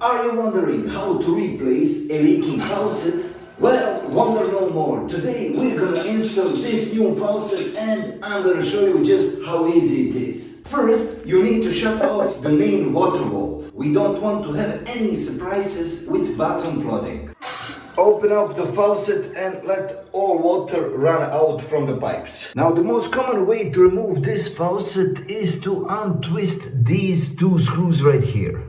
Are you wondering how to replace a leaking faucet? Well, wonder no more. Today we're gonna install this new faucet and I'm gonna show you just how easy it is. First, you need to shut off the main water valve. We don't want to have any surprises with bathroom flooding. Open up the faucet and let all water run out from the pipes. Now the most common way to remove this faucet is to untwist these two screws right here.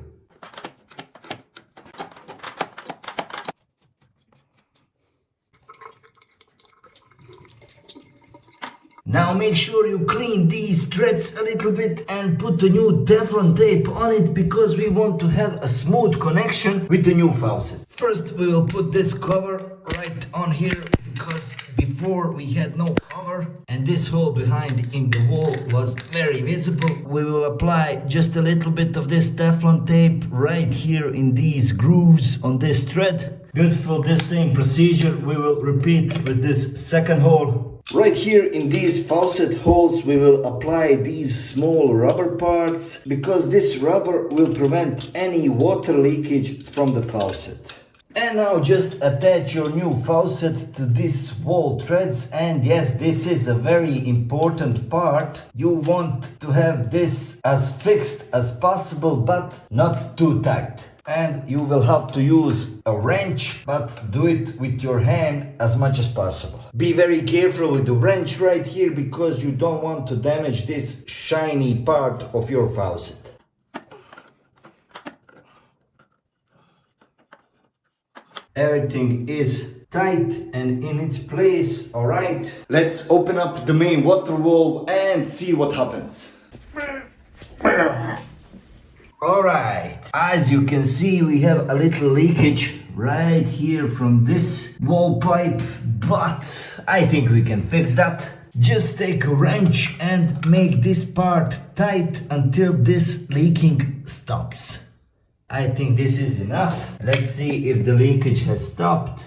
Now make sure you clean these threads a little bit and put the new Teflon tape on it because we want to have a smooth connection with the new faucet. First we will put this cover right on here because before we had no cover and this hole behind in the wall was very visible. We will apply just a little bit of this Teflon tape right here in these grooves on this thread. Beautiful, this same procedure we will repeat with this second hole. Right here in these faucet holes we will apply these small rubber parts because this rubber will prevent any water leakage from the faucet. And now just attach your new faucet to these wall threads, and yes, this is a very important part. You want to have this as fixed as possible but not too tight. And you will have to use a wrench, but do it with your hand as much as possible. Be very careful with the wrench right here because you don't want to damage this shiny part of your faucet. Everything is tight and in its place, alright? Let's open up the main water valve and see what happens. Alright, as you can see we have a little leakage right here from this wall pipe, but I think we can fix that. Just take a wrench and make this part tight until this leaking stops. I think this is enough. Let's see if the leakage has stopped.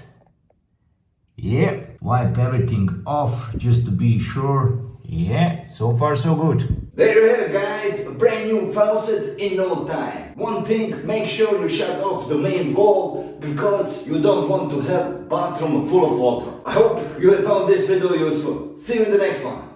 Yeah, wipe everything off just to be sure. Yeah, so far so good. There you have it guys, a brand new faucet in no time. One thing, make sure you shut off the main valve because you don't want to have bathroom full of water. I hope you have found this video useful. See you in the next one.